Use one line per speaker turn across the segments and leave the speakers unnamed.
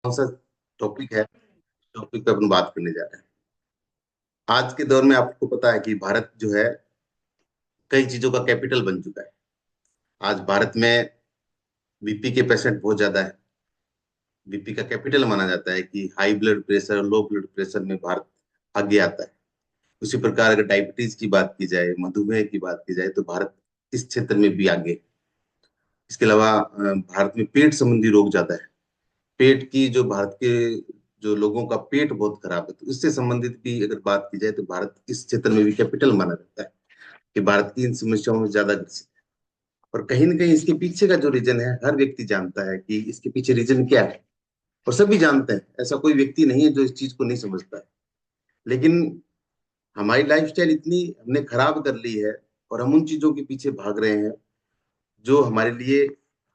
कौन सा टॉपिक है? टॉपिक पे अपन बात करने जा रहे हैं। आज के दौर में आपको पता है कि भारत जो है कई चीजों का कैपिटल बन चुका है। आज भारत में बीपी के पेशेंट बहुत ज्यादा है। बीपी का कैपिटल माना जाता है कि हाई ब्लड प्रेशर और लो ब्लड प्रेशर में भारत आगे आता है। उसी प्रकार अगर डायबिटीज की बात की जाए, मधुमेह की बात की जाए, तो भारत इस क्षेत्र में भी आगे है। इसके अलावा भारत में पेट संबंधी रोग ज्यादा है। पेट की जो भारत के जो लोगों का पेट बहुत खराब है, तो इससे संबंधित भी अगर बात की जाए तो भारत इस क्षेत्र में भी कैपिटल माना जाता है कि भारत की इन समस्याओं में ज्यादा ग्रसित है। और कहीं ना कहीं इसके पीछे का जो रीजन है, हर व्यक्ति जानता है कि इसके पीछे रीजन क्या है। और सभी जानते हैं, ऐसा कोई व्यक्ति नहीं है जो इस चीज को नहीं समझता है। लेकिन हमारी लाइफस्टाइल इतनी हमने खराब कर ली है और हम उन चीजों के पीछे भाग रहे हैं जो हमारे लिए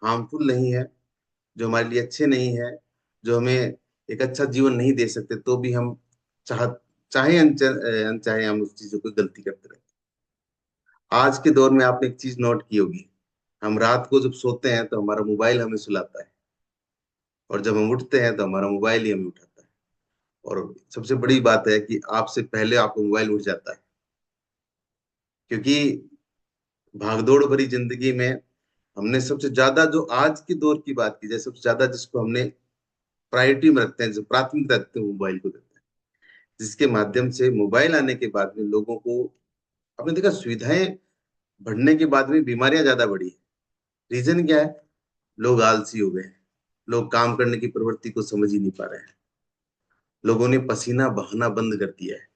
हार्मफुल नहीं है, जो हमारे लिए अच्छे नहीं है, जो हमें एक अच्छा जीवन नहीं दे सकते, तो भी हम चाह चाहे अनचाहे हम उस चीजों को गलती करते रहते हैं। आज के दौर में आपने एक चीज नोट की होगी, हम रात को जब सोते हैं तो हमारा मोबाइल हमें सुलाता है, और जब हम उठते हैं तो हमारा मोबाइल ही हमें उठाता है। और सबसे बड़ी बात है कि आपसे पहले आपको मोबाइल उठ जाता है, क्योंकि भागदौड़ भरी जिंदगी में हमने सबसे ज्यादा, जो आज के दौर की बात की जाए, सबसे ज्यादा जिसको हमने प्रायोरिटी में रखते हैं, जो प्राथमिकता रखते हैं, मोबाइल को देते हैं। जिसके माध्यम से मोबाइल आने के बाद में लोगों को, आपने देखा, सुविधाएं बढ़ने के बाद में बीमारियां ज्यादा बढ़ी है। रीजन क्या है? लोग आलसी हो गए हैं। लोग काम करने की प्रवृत्ति को समझ ही नहीं पा रहे हैं। लोगों ने पसीना बहाना बंद कर दिया है।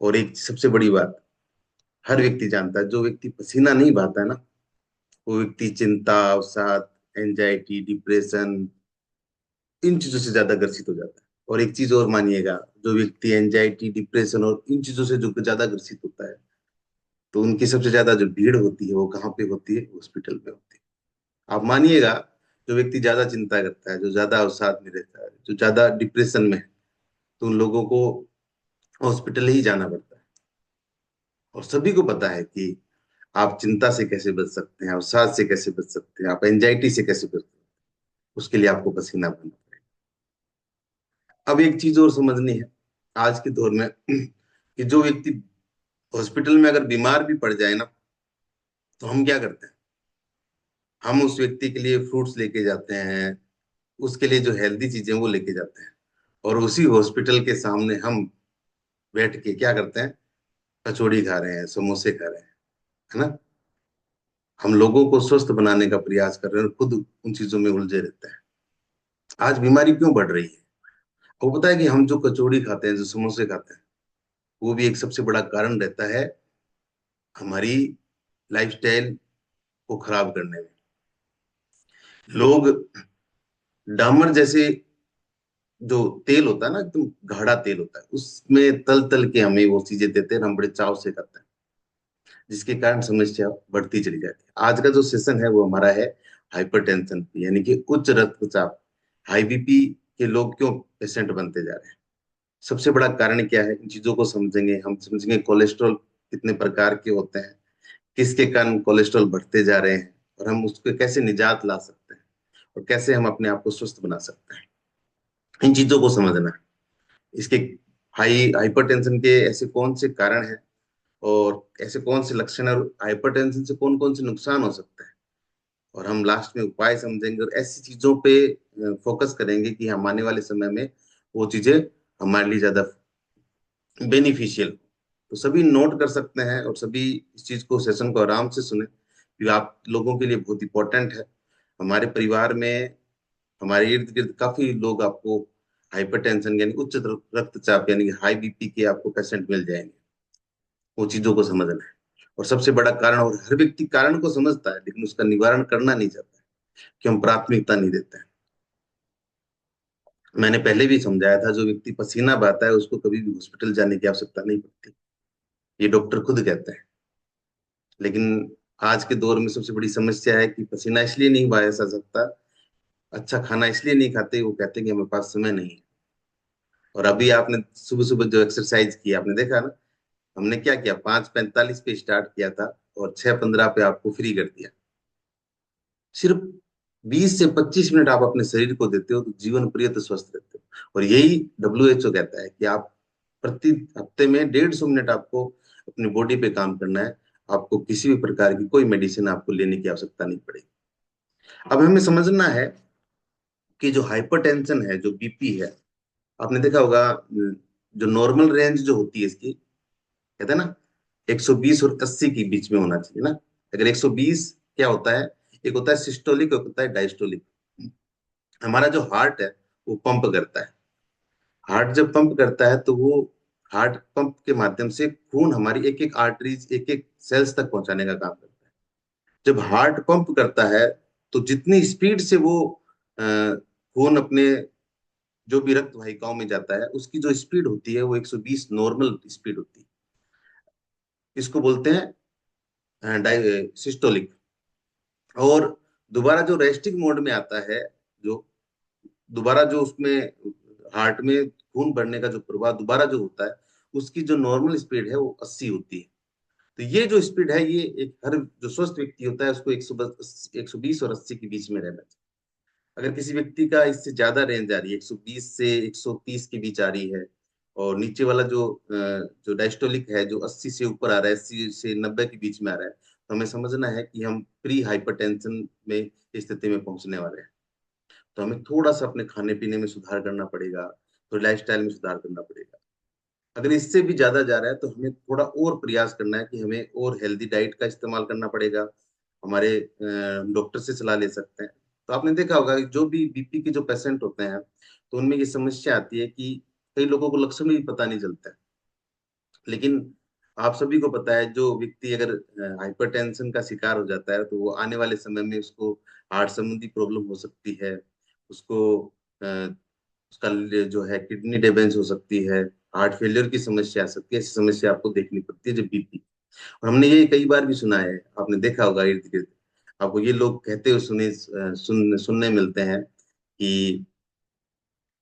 और एक सबसे बड़ी बात, हर व्यक्ति जानता है, जो व्यक्ति पसीना नहीं बहाता है ना, वो व्यक्ति चिंता, अवसाद, एंजाइटी, डिप्रेशन, इन चीजों से ज्यादा ग्रसित हो जाता है। और एक चीज और मानिएगा, जो व्यक्ति एंजाइटी, डिप्रेशन और इन चीजों से जो ज्यादा ग्रसित होता है, तो उनकी सबसे ज्यादा जो भीड़ होती है वो कहाँ पे होती है? हॉस्पिटल में होती है। आप मानिएगा, जो व्यक्ति ज्यादा चिंता करता है, जो ज्यादा अवसाद में रहता है, जो ज्यादा डिप्रेशन में है, तो उन लोगों को हॉस्पिटल ही जाना पड़ता है। और सभी को पता है कि आप चिंता से कैसे बच सकते हैं, अवसाद से कैसे बच सकते हैं, आप एंजाइटी से कैसे बच सकते हैं। उसके लिए आपको पसीना बहाना पड़ेगा। अब एक चीज और समझनी है आज के दौर में कि जो व्यक्ति हॉस्पिटल में अगर बीमार भी पड़ जाए ना, तो हम क्या करते हैं? हम उस व्यक्ति के लिए फ्रूट्स लेके जाते हैं, उसके लिए जो हेल्दी चीजें वो लेके जाते हैं। और उसी हॉस्पिटल के सामने हम बैठ के क्या करते हैं? कचौड़ी खा रहे हैं, समोसे खा रहे हैं, है ना? हम लोगों को स्वस्थ बनाने का प्रयास कर रहे हैं और खुद उन चीजों में उलझे रहते हैं। आज बीमारी क्यों बढ़ रही है? आपको पता है कि हम जो कचौड़ी खाते हैं, जो समोसे खाते हैं, वो भी एक सबसे बड़ा कारण रहता है हमारी लाइफस्टाइल को खराब करने में। लोग डामर जैसे जो तेल होता है ना, एकदम गाढ़ा तेल होता है, उसमें तल तल के हमें वो चीजें देते हैं, हम बड़े चाव से खाते हैं, जिसके कारण समस्या बढ़ती चली जाती है। आज का जो सेशन है वो हमारा है हाइपरटेंशन पे, यानी कि उच्च रक्तचाप, हाई बीपी के लोग क्यों पेशेंट बनते जा रहे हैं। सबसे बड़ा कारण क्या है? इन चीजों को समझेंगे, हम समझेंगे कोलेस्ट्रॉल कितने प्रकार के होते हैं, किसके कारण कोलेस्ट्रॉल बढ़ते जा रहे हैं, और हम उसको कैसे निजात ला सकते हैं, और कैसे हम अपने आप को स्वस्थ बना सकते हैं। इन चीजों को समझना है। इसके हाइपरटेंशन के ऐसे कौन से कारण हैं, और ऐसे कौन से लक्षण है, और हाइपरटेंशन से कौन कौन से नुकसान हो सकते हैं, और हम लास्ट में उपाय समझेंगे, और ऐसी चीजों पे फोकस करेंगे कि हम आने वाले समय में वो चीजें हमारे लिए ज्यादा बेनिफिशियल। तो सभी नोट कर सकते हैं, और सभी इस चीज को, सेशन को आराम से सुने, क्योंकि आप लोगों के लिए बहुत इंपॉर्टेंट है। हमारे परिवार में, हमारे इर्द गिर्द काफी लोग आपको हाइपरटेंशन यानी उच्च रक्तचाप यानी हाई बीपी के आपको पेशेंट मिल जाएंगे। वो चीजों को समझना है। और सबसे बड़ा कारण, और हर व्यक्ति कारण को समझता है लेकिन उसका निवारण करना नहीं चाहता है, कि हम प्राथमिकता नहीं देते हैं। मैंने पहले भी समझाया था, जो व्यक्ति पसीना बहाता है उसको कभी भी हॉस्पिटल जाने की आवश्यकता नहीं पड़ती। ये डॉक्टर खुद कहते हैं। लेकिन आज के दौर में सबसे बड़ी समस्या है कि पसीना इसलिए नहीं बहाया जा सकता, अच्छा खाना इसलिए नहीं खाते, वो कहते हैं कि हमारे पास समय नहीं है। और अभी आपने सुबह सुबह जो एक्सरसाइज किया, आपने देखा ना, हमने क्या किया, 5:45 पे स्टार्ट किया था और 6:15 पे आपको फ्री कर दिया। सिर्फ 20 से 25 मिनट आप अपने शरीर को देते हो तो जीवन पर्यंत स्वस्थ रहते हो। और यही WHO कहता है कि आप प्रति हफ्ते में 150 मिनट आपको अपनी बॉडी पे काम करना है। आपको किसी भी प्रकार की कोई मेडिसिन आपको लेने की आवश्यकता नहीं पड़ेगी। अब हमें समझना है कि जो हाइपरटेंशन है, जो BP है, आपने देखा होगा जो नॉर्मल रेंज जो होती है इसकी, कहते हैं ना 120 और 80 के बीच में होना चाहिए ना। अगर 120 क्या होता है, एक होता है सिस्टोलिक, एक होता है डायस्टोलिक। हमारा जो हार्ट है वो पंप करता है। हार्ट जब पंप करता है तो वो हार्ट पंप के माध्यम से खून हमारी एक एक आर्टरीज, एक एक सेल्स तक पहुंचाने का काम करता है। जब हार्ट पंप करता है तो जितनी स्पीड से वो खून अपने जो भी रक्त वाहिकाओं में जाता है, उसकी जो स्पीड होती है वो 120 नॉर्मल स्पीड होती है। इसको बोलते हैं सिस्टोलिक। और दोबारा जो रेस्टिंग मोड में आता है, जो दोबारा जो उसमें हार्ट में खून बढ़ने का जो प्रवाह दोबारा जो होता है, उसकी जो नॉर्मल स्पीड है वो 80 होती है। तो ये जो स्पीड है, ये एक हर जो स्वस्थ व्यक्ति होता है उसको 120 और 80 के बीच में रहना चाहिए। अगर किसी व्यक्ति का इससे ज्यादा रेंज आ रही है, 120 से 130 के बीच आ रही है, और नीचे वाला जो डायस्टोलिक है जो 80 से ऊपर आ रहा है, 80 से 90 के बीच में आ रहा है, तो हमें समझना है कि हम प्री हाइपरटेंशन में स्थिति में पहुंचने वाले हैं। तो हमें थोड़ा सा अपने खाने पीने में सुधार करना पड़ेगा, तो लाइफस्टाइल में सुधार करना पड़ेगा। अगर इससे भी ज्यादा जा रहा है तो हमें थोड़ा और प्रयास करना है कि हमें और हेल्दी डाइट का इस्तेमाल करना पड़ेगा। हमारे डॉक्टर से सलाह ले सकते हैं। तो आपने देखा होगा कि जो भी BP के जो पेशेंट होते हैं, तो उनमें ये समस्या आती है कि कई लोगों को लक्षण भी पता नहीं चलता है। लेकिन आप सभी को पता है, जो व्यक्ति अगर हाइपरटेंशन का शिकार हो जाता है तो वो आने वाले समय में उसको हार्ट संबंधी प्रॉब्लम हो सकती है। उसको अ, उसका जो है किडनी डैमेज हो सकती है, हार्ट फेलियर की समस्या आ सकती है। ऐसी समस्या आपको देखनी पड़ती है जब BP। और हमने ये कई बार भी सुना है, आपने देखा होगा इर्द गिर्द आपको ये लोग कहते हुए सुनने मिलते हैं कि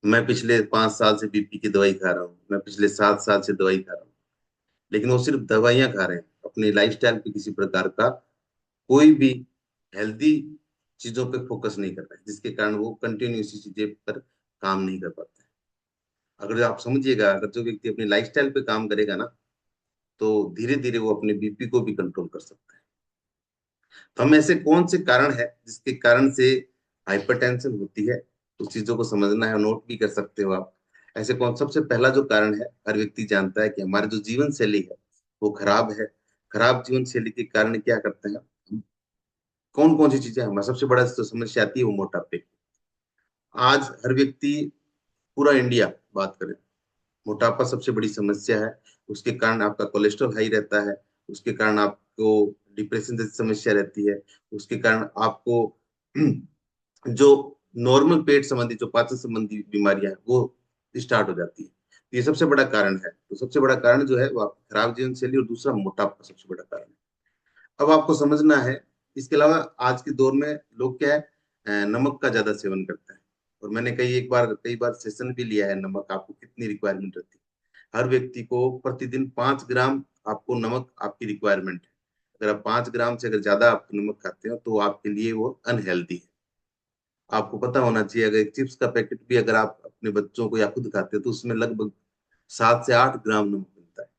मैं पिछले 5 साल से BP की दवाई खा रहा हूँ, मैं पिछले 7 साल से दवाई खा रहा हूँ। लेकिन वो सिर्फ दवाइयां खा रहे हैं, अपने लाइफस्टाइल पे किसी प्रकार का कोई भी हेल्दी चीजों पे फोकस नहीं कर रहे हैं, जिसके कारण वो कंटिन्यू इसी चीजें पर काम नहीं कर पाते हैं। अगर आप समझिएगा, अगर जो व्यक्ति अपनी लाइफस्टाइल पे काम करेगा ना, तो धीरे धीरे वो अपने BP को भी कंट्रोल कर सकता है। तो हम ऐसे कौन से कारण है जिसके कारण से हाइपरटेंशन होती है, उस चीजों को समझना है, नोट भी कर सकते हो आप। ऐसे कौन, सबसे पहला जो कारण है, हर व्यक्ति जानता है कि हमारी जो जीवन शैली है वो खराब है। खराब जीवन शैली के कारण क्या करते हैं, कौन कौन सी चीजें, हमारा सबसे बड़ा जो समस्या आती है वो मोटापे की। आज हर व्यक्ति, पूरा इंडिया बात करें, मोटापा सबसे बड़ी समस्या है। उसके कारण आपका कोलेस्ट्रॉल हाई रहता है, उसके कारण आपको डिप्रेशन जैसी समस्या रहती है, उसके कारण आपको जो नॉर्मल पेट संबंधी, जो पाचन संबंधी बीमारियां हैं वो स्टार्ट हो जाती है। तो ये सबसे बड़ा कारण है। तो सबसे बड़ा कारण जो है वो आपकी खराब जीवन शैली, और दूसरा मोटापा सबसे बड़ा कारण है। अब आपको समझना है, इसके अलावा आज के दौर में लोग क्या है, नमक का ज्यादा सेवन करते हैं। और मैंने कई बार सेशन भी लिया है, नमक आपको कितनी रिक्वायरमेंट रहती है। हर व्यक्ति को प्रतिदिन 5 ग्राम आपको नमक आपकी रिक्वायरमेंट है। अगर आप 5 ग्राम से अगर ज्यादा आप नमक खाते हो तो आपके लिए वो अनहेल्दी है। आपको पता होना चाहिए, अगर एक चिप्स का पैकेट भी अगर आप अपने बच्चों को या खुद खाते हो तो उसमें लगभग 7 से 8 ग्राम नमक मिलता है।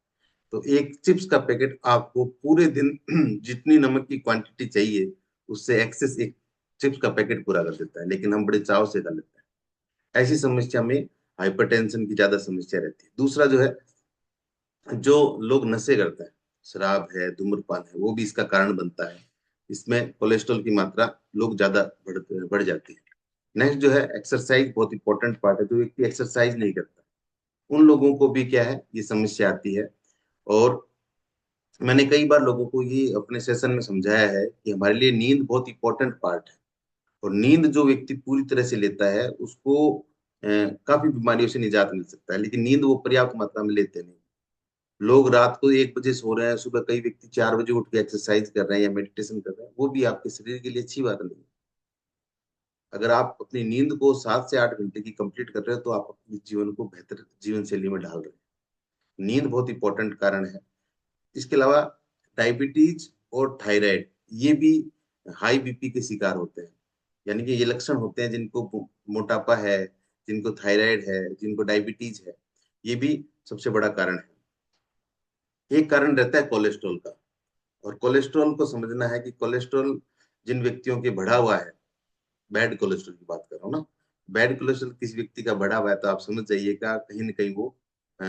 तो एक चिप्स का पैकेट आपको पूरे दिन जितनी नमक की क्वांटिटी चाहिए उससे एक्सेस एक चिप्स का पैकेट पूरा कर देता है, लेकिन हम बड़े चाव से खा लेते हैं। ऐसी समस्या में हाइपरटेंशन की ज्यादा समस्या रहती है। दूसरा जो है, जो लोग नशे करते हैं, शराब है, धूम्रपान है, वो भी इसका कारण बनता है। इसमें कोलेस्ट्रॉल की मात्रा लोग ज्यादा बढ़ जाती है। नेक्स्ट जो है, एक्सरसाइज बहुत इंपॉर्टेंट पार्ट है। जो व्यक्ति एक्सरसाइज नहीं करता, उन लोगों को भी क्या है, ये समस्या आती है। और मैंने कई बार लोगों को ये अपने सेशन में समझाया है कि हमारे लिए नींद बहुत इंपॉर्टेंट पार्ट है। और नींद जो व्यक्ति पूरी तरह से लेता है उसको काफी बीमारियों से निजात मिल सकता है। लेकिन नींद वो पर्याप्त मात्रा में लेते नहीं। लोग रात को 1 बजे सो रहे हैं, सुबह कई व्यक्ति 4 बजे उठ के एक्सरसाइज कर रहे हैं या मेडिटेशन कर रहे हैं, वो भी आपके शरीर के लिए अच्छी बात नहीं है। अगर आप अपनी नींद को 7 से 8 घंटे की कंप्लीट कर रहे हो तो आप अपने जीवन को बेहतर जीवन शैली में ढाल रहे हैं। नींद बहुत इंपॉर्टेंट कारण है। इसके अलावा डायबिटीज और थायराइड, ये भी हाई BP के शिकार होते हैं। यानी कि ये लक्षण होते हैं जिनको मोटापा है, जिनको थायराइड है, जिनको डायबिटीज है, ये भी सबसे बड़ा कारण है। एक कारण रहता है कोलेस्ट्रॉल का। और कोलेस्ट्रॉल को समझना है कि कोलेस्ट्रॉल जिन व्यक्तियों के बढ़ा हुआ है, बैड कोलेस्ट्रॉल की बात कर रहा हूँ ना, बैड कोलेस्ट्रॉल किसी व्यक्ति का बढ़ा हुआ है तो आप समझ जाइएगा कहीं ना कहीं वो अ,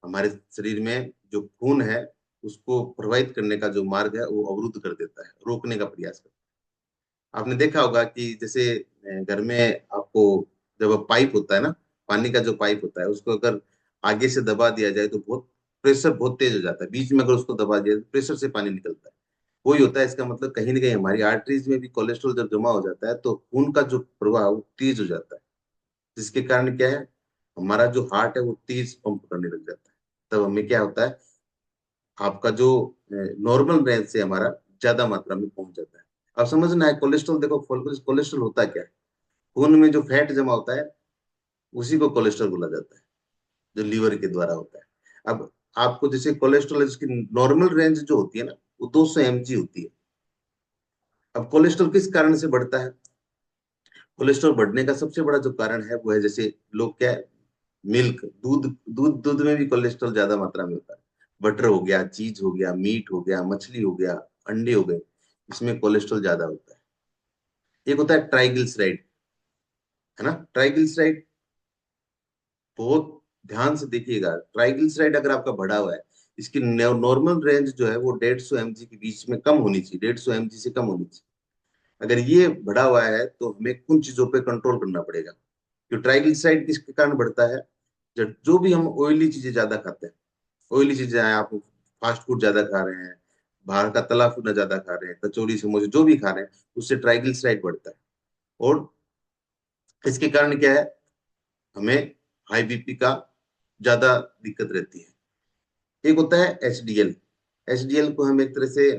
हमारे शरीर में जो खून है उसको प्रवाहित करने का जो मार्ग है वो अवरुद्ध कर देता है, रोकने का प्रयास करता है। आपने देखा होगा कि जैसे घर में आपको जब पाइप होता है ना, पानी का जो पाइप होता है उसको अगर आगे से दबा दिया जाए तो बहुत प्रेशर बहुत तेज हो जाता है, बीच में अगर उसको दबा दिया तो प्रेशर से पानी निकलता है। वही होता है, इसका मतलब कहीं ना कहीं हमारी आर्टरीज में भी कोलेस्ट्रॉल जब जमा हो जाता है तो खून का जो प्रवाह वो तेज हो जाता है, जिसके कारण क्या है, हमारा जो हार्ट है वो तेज पंप करने लग जाता है। तब हमें क्या होता है, आपका जो नॉर्मल रेंज से हमारा ज्यादा मात्रा में पहुंच जाता है। अब समझना है कोलेस्ट्रॉल, देखो कोलेस्ट्रॉल होता क्या है, खून में जो फैट जमा होता है उसी को कोलेस्ट्रॉल बोला जाता है, जो लीवर के द्वारा होता है। अब आपको जैसे कोलेस्ट्रॉल है जिसकी नॉर्मल रेंज जो होती है ना वो 200 mg होती है। अब कोलेस्ट्रॉल किस कारण से बढ़ता है, कोलेस्ट्रॉल बढ़ने का सबसे बड़ा जो कारण है वो है, जैसे लोग क्या है, मिल्क, दूध, दूध में भी कोलेस्ट्रॉल ज्यादा मात्रा में होता है। बटर हो गया, चीज हो गया, मीट हो गया, मछली हो गया, अंडे हो गए, इसमें कोलेस्ट्रॉल ज्यादा होता है। एक होता है ट्राइग्लिसराइड, है ना, ट्राइग्लिसराइड बहुत ध्यान से देखिएगा। ट्राइग्लिसराइड अगर आपका बढ़ा हुआ है, इसकी नॉर्मल रेंज जो है वो 150 mg के बीच में कम होनी चाहिए, 150 mg से कम होनी चाहिए। अगर ये बढ़ा हुआ है तो हमें कुछ चीजों पे कंट्रोल करना पड़ेगा। तो ट्राइग्लिसराइड किसके कारण बढ़ता है, जब जो भी हम ऑयली चीजें ज्यादा खाते हैं, ऑयली चीजें हैं, आप फास्ट फूड ज्यादा खा रहे हैं, बाहर का तला भुना ज्यादा खा रहे हैं, कचौड़ी समोसे जो भी खा रहे हैं, उससे ट्राइग्लिसराइड बढ़ता है। और इसके कारण क्या है, हमें हाई बीपी का ज्यादा दिक्कत रहती है। एक होता है एचडीएल, एचडीएल को हम एक तरह से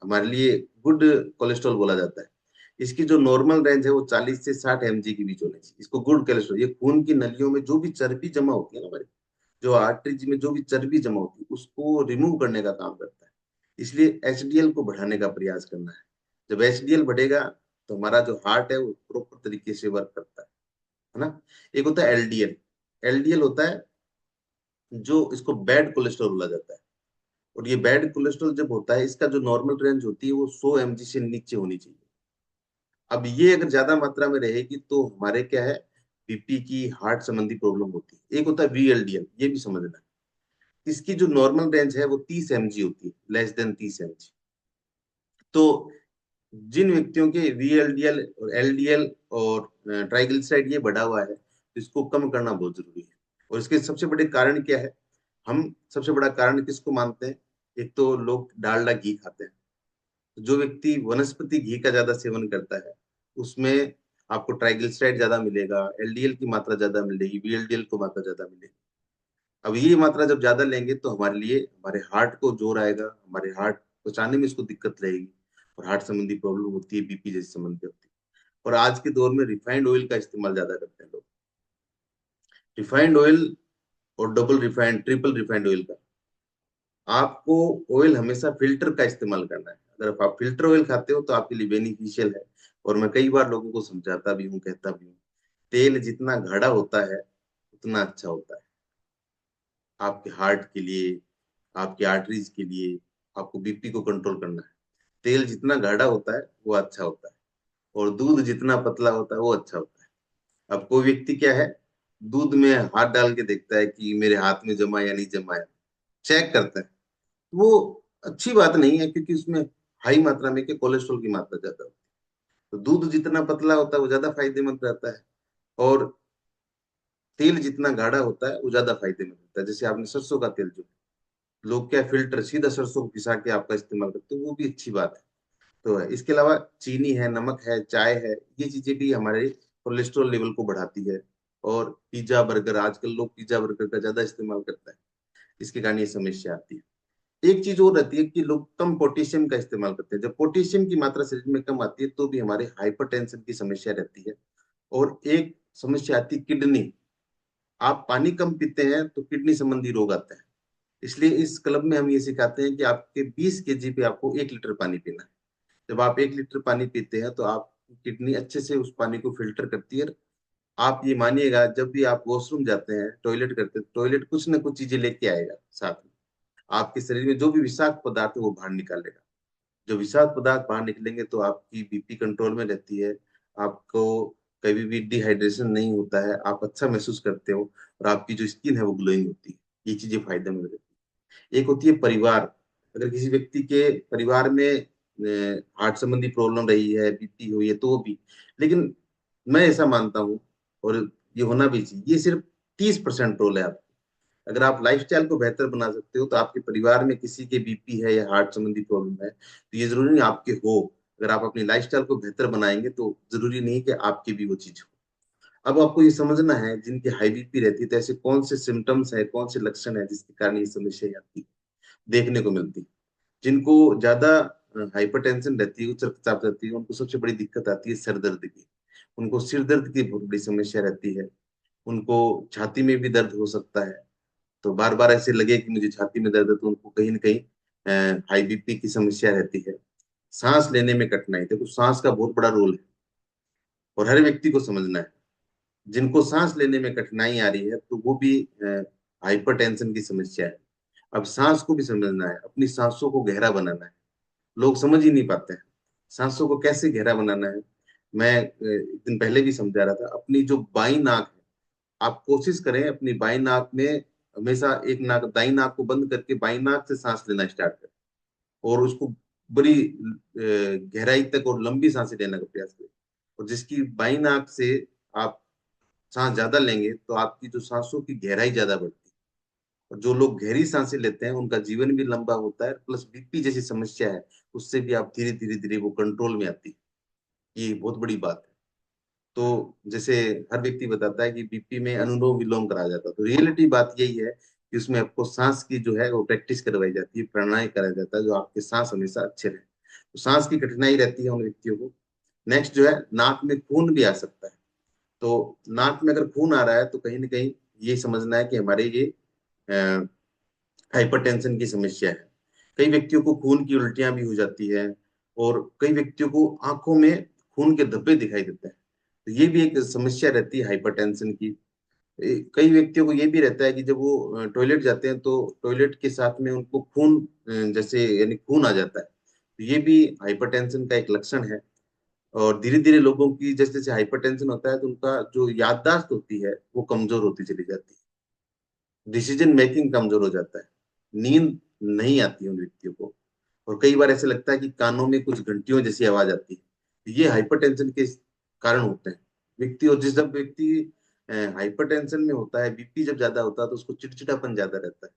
हमारे लिए गुड कोलेस्ट्रॉल बोला जाता है। इसकी जो नॉर्मल रेंज है वो 40 से 60 mg के बीच होनी चाहिए, इसको गुड कोलेस्ट्रॉल। ये खून की नलियों में जो भी चर्बी जमा होती है ना हमारे, जो आर्टरीज में जो भी चर्बी जमा होती है उसको रिमूव करने का काम करता है। इसलिए एचडीएल को बढ़ाने का प्रयास करना है। जब एचडीएल बढ़ेगा तो हमारा जो हार्ट है वो प्रॉपर तरीके से वर्क करता है ना। एक होता है एलडीएल, एलडीएल होता है जो इसको बैड कोलेस्ट्रॉल बोला जाता है। और ये बैड कोलेस्ट्रॉल जब होता है, इसका जो नॉर्मल रेंज होती है वो 100 mg से नीचे होनी चाहिए। अब ये अगर ज्यादा मात्रा में रहेगी तो हमारे क्या है, बीपी की, हार्ट संबंधी प्रॉब्लम होती है। एक होता है वीएलडीएल, ये भी समझना है। इसकी जो नॉर्मल रेंज है वो 30 mg होती है, लेस देन 30 mg। तो जिन व्यक्तियों के वीएलडीएल और एलडीएल और ट्राइग्लिसराइड ये बढ़ा हुआ है, तो इसको कम करना बहुत जरूरी है। और इसके सबसे बड़े कारण क्या है, हम सबसे बड़ा कारण किसको मानते हैं, एक तो लोग डालडा घी खाते हैं। जो व्यक्ति वनस्पति घी का ज्यादा सेवन करता है उसमें आपको ट्राइग्लिसराइड ज्यादा मिलेगा, एलडीएल की मात्रा ज्यादा मिलेगी, वीएलडीएल को मात्रा ज्यादा मिलेगी। अब ये मात्रा जब ज्यादा लेंगे तो हमारे लिए, हमारे हार्ट को जोर आएगा, हमारे हार्ट पहुंचाने में इसको दिक्कत रहेगी, और हार्ट संबंधी प्रॉब्लम होती है, बीपी जैसी संबंधी होती है। और आज के दौर में रिफाइंड ऑयल का इस्तेमाल ज्यादा करते हैं लोग, रिफाइंड ऑयल और double refined, triple refined oil का। आपको ऑयल हमेशा फिल्टर का इस्तेमाल करना है। अगर आप फिल्टर ऑयल खाते हो तो आपके लिए बेनिफिशियल है। और मैं कई बार लोगों को समझाता भी हूँ, कहता भी हूँ, तेल जितना गाढ़ा होता है उतना अच्छा होता है आपके हार्ट के लिए, आपके आर्टरीज के लिए। आपको बीपी को कंट्रोल करना है, तेल जितना गाढ़ा होता है वो अच्छा होता है, और दूध जितना पतला होता है वो अच्छा होता है। अब कोई व्यक्ति क्या है, दूध में हाथ डाल के देखता है कि मेरे हाथ में जमा या नहीं जमा है, चेक करता है, वो अच्छी बात नहीं है, क्योंकि उसमें हाई मात्रा में के कोलेस्ट्रॉल की मात्रा ज्यादा होती है। तो दूध जितना पतला होता है वो ज्यादा फायदेमंद रहता है, और तेल जितना गाढ़ा होता है वो ज्यादा फायदेमंद होता है। जैसे आपने सरसों का तेल, जो लोग क्या फिल्टर सीधा सरसों को पिसा के आपका इस्तेमाल करते हैं, वो भी अच्छी बात है। तो है, इसके अलावा चीनी है, नमक है, चाय है, ये चीजें भी हमारे कोलेस्ट्रॉल लेवल को बढ़ाती है। और पिज्जा बर्गर, आजकल लोग पिज्जा बर्गर का ज्यादा इस्तेमाल करता है, इसके कारण ये समस्या आती है। एक चीज और रहती है कि लोग कम पोटेशियम का इस्तेमाल करते हैं। जब पोटेशियम की मात्रा शरीर में कम आती है तो भी हमारे हाइपरटेंशन की समस्या रहती है। और एक समस्या आती है किडनी, आप पानी कम पीते हैं तो किडनी संबंधी रोग आता है। इसलिए इस क्लब में हम ये सिखाते हैं कि आपके 20 kg पे आपको 1 लीटर पानी पीना है। जब आप 1 लीटर पानी पीते हैं तो आप किडनी अच्छे से उस पानी को फिल्टर करती है। आप ये मानिएगा, जब भी आप वॉशरूम जाते हैं, टॉयलेट करते हैं, टॉयलेट कुछ ना कुछ चीजें लेके आएगा साथ में। आपके शरीर में जो भी विषाक्त पदार्थ है वो बाहर निकालेगा। जो विषाक्त पदार्थ बाहर निकलेंगे तो आपकी बीपी कंट्रोल में रहती है। आपको कभी भी डिहाइड्रेशन नहीं होता है, आप अच्छा महसूस करते हो, और आपकी जो स्किन है वो ग्लोइंग होती है। ये चीजें फायदेमंद रहती है। एक होती है परिवार। अगर किसी व्यक्ति के परिवार में हार्ट संबंधी प्रॉब्लम रही है, बीपी हुई है, तो वो भी, लेकिन मैं ऐसा मानता हूँ, और ये होना भी चाहिए, ये सिर्फ 30% रोल है। अगर आप लाइफस्टाइल को बेहतर बना सकते हो तो आपके परिवार में किसी के बीपी है या हार्ट संबंधी प्रॉब्लम है, तो ये जरूरी नहीं आपके हो। अगर आप अपनी लाइफस्टाइल को बेहतर बनाएंगे तो जरूरी नहीं कि आपके भी वो चीज हो। अब आपको ये समझना है, जिनकी हाई बीपी रहती है तो ऐसे कौन से सिम्टम्स है, कौन से लक्षण है जिसके कारण ये समस्या आती है, देखने को मिलती है। जिनको ज्यादा हाइपरटेंशन रहती है, उच्च रक्तचाप रहती है, उनको सबसे बड़ी दिक्कत आती है सर दर्द की। उनको सिर दर्द की बहुत बड़ी समस्या रहती है। उनको छाती में भी दर्द हो सकता है। तो बार बार ऐसे लगे कि मुझे छाती में दर्द है, तो उनको कहीं ना कहीं हाई बीपी की समस्या रहती है। सांस लेने में कठिनाई, देखो सांस का बहुत बड़ा रोल है, और हर व्यक्ति को समझना है। जिनको सांस लेने में कठिनाई आ रही है तो वो भी हाइपरटेंशन की समस्या है। अब सांस को भी समझना है, अपनी सांसों को गहरा बनाना है। लोग समझ ही नहीं पाते हैं सांसों को कैसे गहरा बनाना है। मैं एक दिन पहले भी समझा रहा था, अपनी जो बाई नाक है, आप कोशिश करें अपनी बाई नाक में हमेशा एक नाक, दाई नाक को बंद करके बाई नाक से सांस लेना स्टार्ट करें, और उसको बड़ी गहराई तक और लंबी सांसें लेने का प्रयास करें। और जिसकी बाई नाक से आप सांस ज्यादा लेंगे तो आपकी जो सांसों की गहराई ज्यादा बढ़ती है। और जो लोग गहरी सांसें लेते हैं उनका जीवन भी लंबा होता है, प्लस बीपी जैसी समस्या है उससे भी आप धीरे धीरे धीरे वो कंट्रोल में आती है। ये बहुत बड़ी बात है। तो जैसे हर व्यक्ति बताता है कि बीपी में अनुलोम विलोम कराया जाता है, तो रियलिटी बात यही है कि उसमें आपको सांस की जो है वो प्रैक्टिस करवाई जाती है, प्राणायाम कराया जाता है, जो आपके सांस हमेशा अच्छे रहे। तो सांस की कठिनाई रहती है उन व्यक्तियों को। नेक्स्ट जो है, नाक में खून भी आ सकता है। तो नाक में अगर खून आ रहा है तो कहीं ना कहीं ये समझना है कि हमारे ये हाइपरटेंशन की समस्या है। कई व्यक्तियों को खून की उल्टियां भी हो जाती है, और कई व्यक्तियों को आंखों में खून के धब्बे दिखाई देते हैं। तो ये भी एक समस्या रहती है हाइपरटेंशन की। कई व्यक्तियों को ये भी रहता है कि जब वो टॉयलेट जाते हैं तो टॉयलेट के साथ में उनको खून जैसे यानी खून आ जाता है, तो ये भी हाइपरटेंशन का एक लक्षण है। और धीरे धीरे लोगों की जैसे जैसे हाइपरटेंशन होता है तो उनका जो याददाश्त होती है वो कमजोर होती चली जाती है। डिसीजन मेकिंग कमजोर हो जाता है। नींद नहीं आती है उन व्यक्तियों को। और कई बार ऐसे लगता है कि कानों में कुछ घंटियों जैसी आवाज आती है। ये हाइपरटेंशन के कारण होते हैं व्यक्ति। और जिस जब व्यक्ति हाइपरटेंशन में होता है, बीपी जब ज्यादा होता है, तो उसको चिड़चिड़ापन ज्यादा रहता है,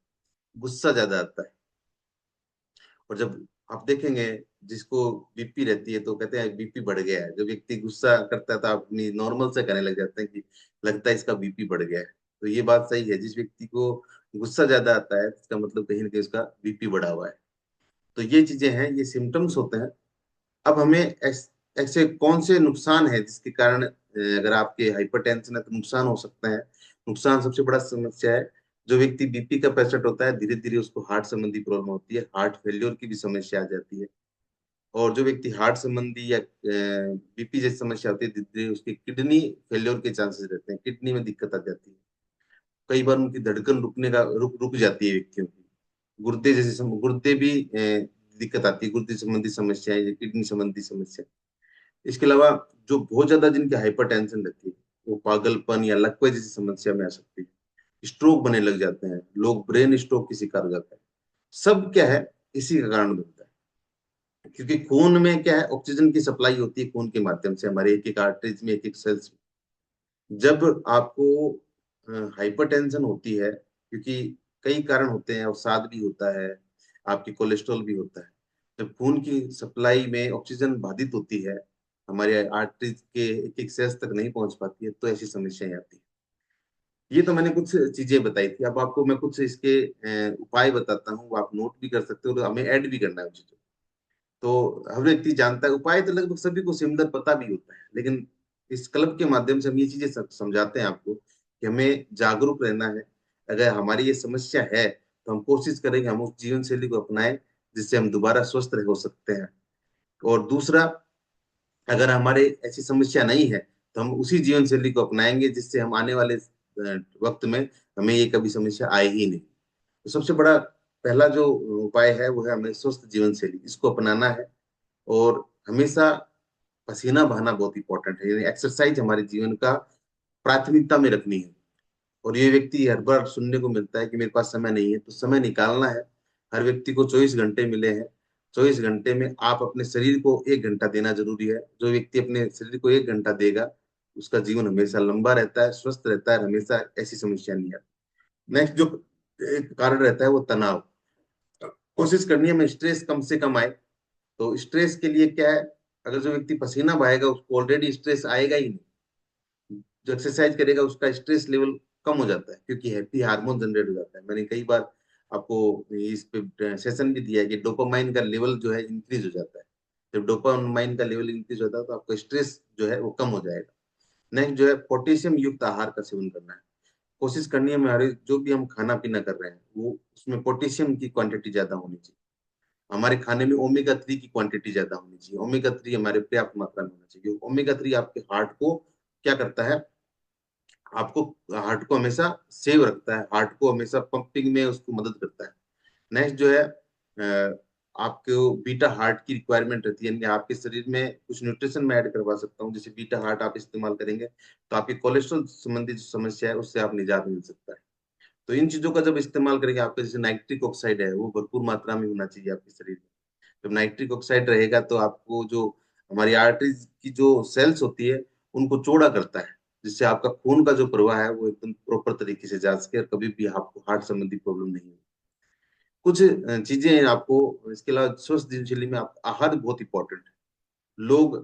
गुस्सा ज्यादा आता है। और जब आप देखेंगे जिसको बीपी रहती है तो कहते हैं बीपी बढ़ गया है। जो व्यक्ति गुस्सा करता है तो आप अपनी नॉर्मल से कहने लग जाते हैं कि लगता है इसका बीपी बढ़ गया है। तो ये बात सही है, जिस व्यक्ति को गुस्सा ज्यादा आता है इसका मतलब कहीं ना कहीं उसका बीपी बढ़ा हुआ है। तो ये चीजें हैं, ये सिम्टम्स होते हैं। अब हमें ऐसे कौन से नुकसान है जिसके कारण अगर आपके हाइपरटेंशन है तो नुकसान हो सकता है। नुकसान सबसे बड़ा समस्या है, जो व्यक्ति बीपी का पेशेंट होता है धीरे धीरे उसको हार्ट संबंधी प्रॉब्लम होती है, हार्ट फेल्योर की भी समस्या आ जाती है। और जो व्यक्ति हार्ट संबंधी या बीपी जैसी समस्या होती है, धीरे धीरे उसकी किडनी फेल्योर के चांसेस रहते हैं, किडनी में दिक्कत आ जाती है। कई बार उनकी धड़कन रुकने का रुक जाती है व्यक्तियों की। गुर्दे जैसे गुर्दे भी दिक्कत आती है, गुर्दे संबंधी समस्याएं या किडनी संबंधी समस्या। इसके अलावा जो बहुत ज्यादा जिनकी हाइपरटेंशन रहती है वो पागलपन या लकवे जैसी समस्या में आ सकती है। स्ट्रोक बने लग जाते हैं लोग, ब्रेन स्ट्रोक की शिकार हो जाते हैं। सब क्या है, इसी का कारण बनता है। क्योंकि खून में क्या है, ऑक्सीजन की सप्लाई होती है खून के माध्यम से हमारे एक एक आर्टरीज में, एक एक सेल्स में। जब आपको हाइपरटेंशन होती है, क्योंकि कई कारण होते हैं, अवसाद भी होता है, आपकी कोलेस्ट्रॉल भी होता है। जब खून की सप्लाई में ऑक्सीजन बाधित होती है, हमारे आर्टरीज के एक एक सेल्स तक नहीं पहुंच पाती है, तो ऐसी समस्याएं आती है। ये तो मैंने कुछ चीजें बताई थी। अब आपको मैं कुछ इसके उपाय बताता हूँ, वो आप नोट भी कर सकते हो और हमें ऐड भी करना है उन चीजों को। तो हर व्यक्ति जानता है, उपाय तो लगभग सभी को सिमिलर पता भी होता है, लेकिन इस क्लब के माध्यम से हम ये चीजें समझाते हैं आपको कि हमें जागरूक रहना है। अगर हमारी ये समस्या है तो हम कोशिश करेंगे हम उस जीवन शैली को अपनाएं जिससे हम दोबारा स्वस्थ रह हो सकते हैं। और दूसरा, अगर हमारे ऐसी समस्या नहीं है तो हम उसी जीवन शैली को अपनाएंगे जिससे हम आने वाले वक्त में हमें ये कभी समस्या आए ही नहीं। तो सबसे बड़ा पहला जो उपाय है वो है हमें स्वस्थ जीवन शैली, इसको अपनाना है। और हमेशा पसीना बहाना बहुत इंपॉर्टेंट है, यानी एक्सरसाइज हमारे जीवन का प्राथमिकता में रखनी है। और ये व्यक्ति हर बार सुनने को मिलता है कि मेरे पास समय नहीं है, तो समय निकालना है। हर व्यक्ति को 24 घंटे मिले हैं। 24 घंटे में आप अपने शरीर को 1 घंटा देना जरूरी है। जो व्यक्ति अपने शरीर को 1 घंटा देगा उसका जीवन हमेशा लंबा रहता है, स्वस्थ रहता है, हमेशा ऐसी समस्या नहीं आती। नेक्स्ट जो एक कारण रहता है वो तनाव। कोशिश करनी है हमें स्ट्रेस कम से कम आए। तो स्ट्रेस के लिए क्या है, अगर जो व्यक्ति पसीना बहाएगा उसको ऑलरेडी स्ट्रेस आएगा ही नहीं। जो एक्सरसाइज करेगा उसका स्ट्रेस लेवल कम हो जाता है, क्योंकि हैप्पी हार्मोन जनरेट हो जाता है। मैंने कई बार आपको इस पे सेशन भी दिया है कि डोपामाइन का लेवल जो है इंक्रीज हो जाता है। जब डोपामाइन का लेवल इंक्रीज होता है तो आपका स्ट्रेस जो है वो कम हो जाएगा। नेक्स्ट जो है पोटेशियम युक्त आहार का सेवन करना है। कोशिश करनी है हमारे जो भी हम खाना पीना कर रहे हैं वो उसमें पोटेशियम की क्वांटिटी ज्यादा होनी चाहिए। हमारे खाने में ओमेगा 3 की क्वांटिटी ज्यादा होनी चाहिए। ओमेगा 3 हमारे पर्याप्त मात्रा में होना चाहिए। ओमेगा 3 आपके हार्ट को क्या करता है, आपको हार्ट को हमेशा सेव रखता है, हार्ट को हमेशा पंपिंग में उसको मदद करता है। नेक्स्ट जो है आपको बीटा हार्ट की रिक्वायरमेंट रहती है, यानी आपके शरीर में कुछ न्यूट्रिशन में ऐड करवा सकता हूँ। जैसे बीटा हार्ट आप इस्तेमाल करेंगे तो आपकी कोलेस्ट्रॉल संबंधी जो समस्या है उससे आप निजात मिल सकता है। तो इन चीजों का जब इस्तेमाल करेंगे, आपका जैसे नाइट्रिक ऑक्साइड है वो भरपूर मात्रा में होना चाहिए आपके शरीर में। जब नाइट्रिक ऑक्साइड रहेगा तो आपको जो हमारी आर्टरीज की जो सेल्स होती है उनको चौड़ा करता है, जिससे आपका खून का जो प्रवाह है वो एकदम प्रॉपर तरीके से जा सके और कभी भी आपको हार्ट संबंधी प्रॉब्लम नहीं हो। कुछ चीजें हैं आपको इसके अलावा स्वस्थ जीवनशैली में आप आहार बहुत इंपॉर्टेंट है। लोग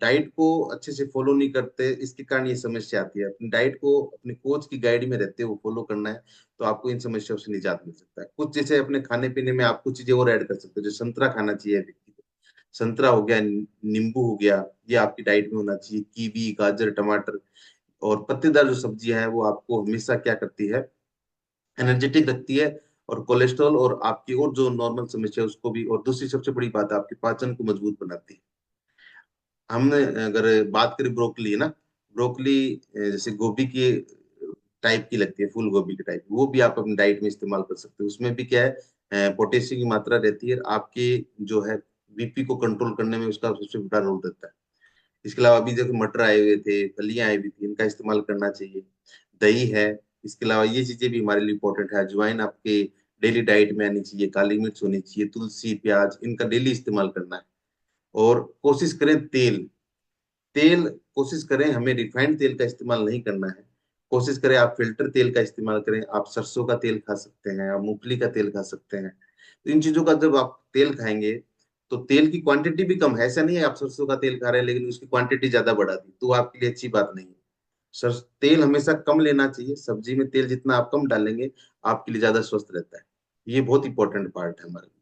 डाइट को अच्छे से फॉलो नहीं करते, इसके कारण ये समस्या आती है। अपनी डाइट को अपने कोच की गाइड में रहते हुए फॉलो करना है, तो आपको इन समस्याओं से निजात मिल सकता है। कुछ जैसे अपने खाने पीने में आप कुछ चीजें और ऐड कर सकते हो। जो संतरा खाना चाहिए व्यक्ति को, संतरा हो गया, नींबू हो गया, ये आपकी डाइट में होना चाहिए। कीवी, गाजर, टमाटर और पत्तेदार जो सब्जियां हैं वो आपको हमेशा क्या करती है, एनर्जेटिक रखती है। और कोलेस्ट्रॉल और आपकी और जो नॉर्मल समस्या है उसको भी, और दूसरी सबसे बड़ी बात है आपके पाचन को मजबूत बनाती है। हमने अगर बात करें ब्रोकली ना, ब्रोकली जैसे गोभी की टाइप की लगती है, फूल गोभी के टाइप, वो भी आप अपनी डाइट में इस्तेमाल कर सकते हो। उसमें भी क्या है, पोटेशियम की मात्रा रहती है, आपके जो है बीपी को कंट्रोल करने में उसका सबसे बड़ा रोल रहता है। इसके अलावा अभी देखो मटर आए हुए थे, फलियां आई हुई थी, इनका इस्तेमाल करना चाहिए। दही है। इसके अलावा ये चीजें भी हमारे लिए इंपॉर्टेंट है। अजवाइन आपके डेली डाइट में आनी चाहिए, काली मिर्च होनी चाहिए, तुलसी, प्याज, इनका डेली इस्तेमाल करना है। और कोशिश करें तेल तेल कोशिश करें हमें रिफाइंड तेल का इस्तेमाल नहीं करना है। कोशिश करें आप फिल्टर तेल का इस्तेमाल करें। आप सरसों का तेल खा सकते हैं, आप मूंगफली का तेल खा सकते हैं। तो इन चीजों का जब आप तेल खाएंगे तो तेल की क्वांटिटी भी कम है। ऐसा नहीं है आप सरसों का तेल खा रहे हैं लेकिन उसकी क्वांटिटी ज्यादा बढ़ा दी, तो वो आपके लिए अच्छी बात नहीं है। सर, तेल हमेशा कम लेना चाहिए। सब्जी में तेल जितना आप कम डालेंगे आपके लिए ज्यादा स्वस्थ रहता है। ये बहुत इंपॉर्टेंट पार्ट है हमारे लिए।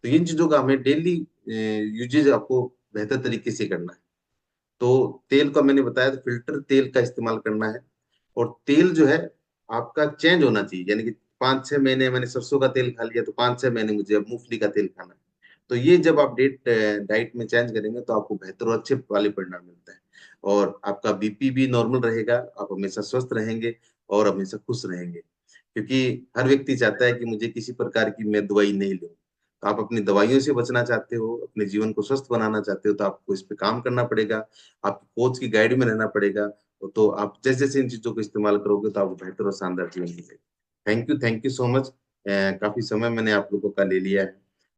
तो इन चीजों का हमें डेली यूजेज आपको बेहतर तरीके से करना है। तो तेल का मैंने बताया, तो फिल्टर तेल का इस्तेमाल करना है। और तेल जो है आपका चेंज होना चाहिए, यानी कि 5-6 महीने मैंने सरसों का तेल खा लिया तो 5-6 महीने मुझे अब मूंगफली का तेल खाना है। तो ये जब आप डाइट में चेंज करेंगे तो आपको बेहतर और अच्छे वाले परिणाम मिलता है। और आपका बीपी भी नॉर्मल रहेगा, आप हमेशा स्वस्थ रहेंगे और हमेशा खुश रहेंगे। क्योंकि हर व्यक्ति चाहता है कि मुझे किसी प्रकार की मैं दवाई नहीं लूं। तो आप अपनी दवाइयों से बचना चाहते हो, अपने जीवन को स्वस्थ बनाना चाहते हो, तो आपको इस पे काम करना पड़ेगा। आपको कोच की गाइड में रहना पड़ेगा। तो आप जैसे जैसे इन चीजों को इस्तेमाल करोगे तो आपको बेहतर और शानदार जीवन मिलेगा। Thank you so much. काफी समय मैंने आप लोगों का ले लिया है।